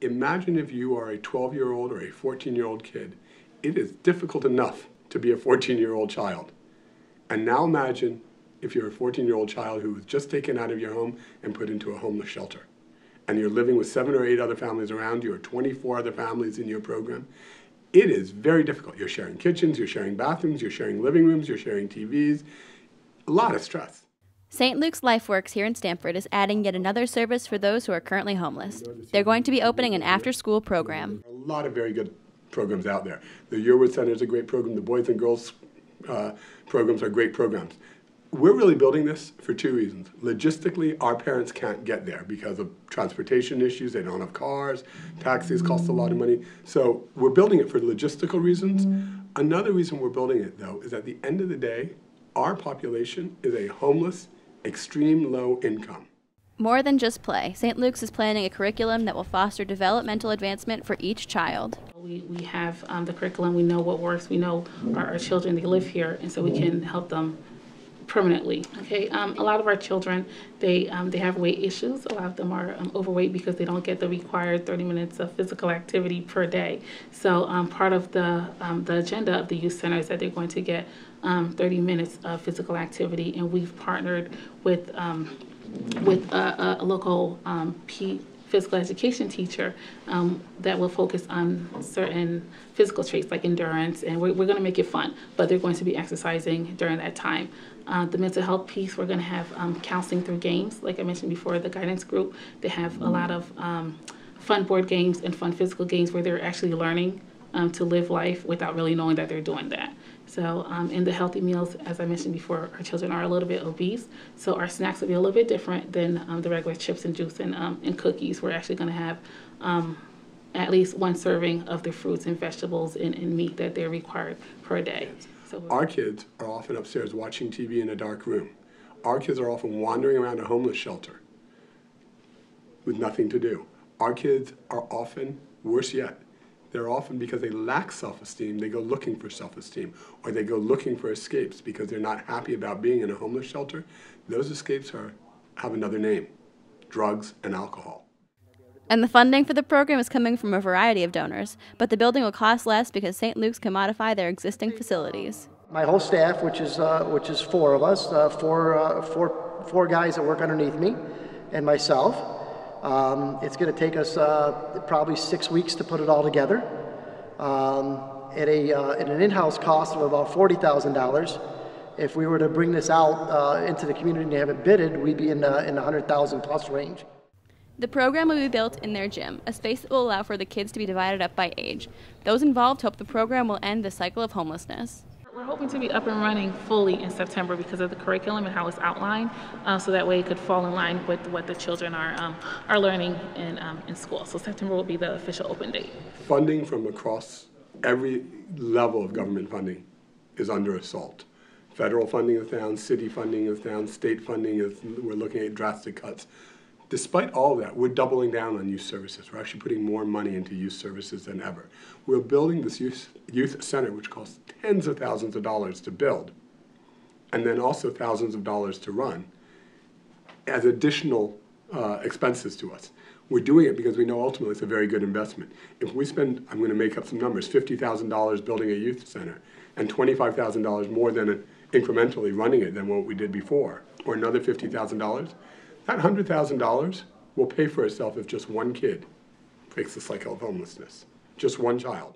Imagine if you are a 12-year-old or a 14-year-old kid. It is difficult enough to be a 14-year-old child. And now imagine if you're a 14-year-old child who was just taken out of your home and put into a homeless shelter. And you're living with 7 or 8 other families around you, or 24 other families in your program. It is very difficult. You're sharing kitchens, you're sharing bathrooms, you're sharing living rooms, you're sharing TVs. A lot of stress. St. Luke's LifeWorks here in Stamford is adding yet another service for those who are currently homeless. They're going to be opening an after-school program. A lot of very good programs out there. The Yearwood Center is a great program. The Boys and Girls programs are great programs. We're really building this for 2 reasons. Logistically, our parents can't get there because of transportation issues. They don't have cars. Taxis cost a lot of money. So we're building it for logistical reasons. Another reason we're building it, though, is at the end of the day, our population is a homeless, extreme low income. More than just play, St. Luke's is planning a curriculum that will foster developmental advancement for each child. We have the curriculum. We know what works. We know our children, they live here, and so we can help them permanently. Okay, a lot of our children, they have weight issues. A lot of them are overweight because they don't get the required 30 minutes of physical activity per day. So part of the agenda of the youth center is that they're going to get 30 minutes of physical activity, and we've partnered with a local physical education teacher that will focus on certain physical traits like endurance, and we're going to make it fun, but they're going to be exercising during that time. The mental health piece, we're going to have counseling through games. Like I mentioned before, the guidance group, they have a lot of fun board games and fun physical games where they're actually learning to live life without really knowing that they're doing that. So in the healthy meals, as I mentioned before, our children are a little bit obese, so our snacks will be a little bit different than the regular chips and juice and cookies. We're actually going to have at least 1 serving of the fruits and vegetables and meat that they're required per day. So our kids are often upstairs watching TV in a dark room. Our kids are often wandering around a homeless shelter with nothing to do. Our kids are often, worse yet, they're often, because they lack self-esteem, they go looking for self-esteem, or they go looking for escapes because they're not happy about being in a homeless shelter. Those escapes have another name: drugs and alcohol. And the funding for the program is coming from a variety of donors, but the building will cost less because St. Luke's can modify their existing facilities. My whole staff, which is 4 of us, four guys that work underneath me, and myself. It's going to take us probably 6 weeks to put it all together. At an in-house cost of about $40,000. If we were to bring this out into the community and have it bidded, we'd be in the 100,000 plus range. The program will be built in their gym, a space that will allow for the kids to be divided up by age. Those involved hope the program will end the cycle of homelessness. We're hoping to be up and running fully in September because of the curriculum and how it's outlined, so that way it could fall in line with what the children are learning in school. So September will be the official open date. Funding from across every level of government funding is under assault. Federal funding is down, city funding is down, state funding is, we're looking at drastic cuts. Despite all that, we're doubling down on youth services. We're actually putting more money into youth services than ever. We're building this youth center, which costs tens of thousands of dollars to build, and then also thousands of dollars to run, as additional expenses to us. We're doing it because we know ultimately it's a very good investment. If we spend, I'm going to make up some numbers, $50,000 building a youth center, and $25,000 more than incrementally running it than what we did before, or another $50,000, that $100,000 will pay for itself if just 1 kid breaks the cycle of homelessness, just 1 child.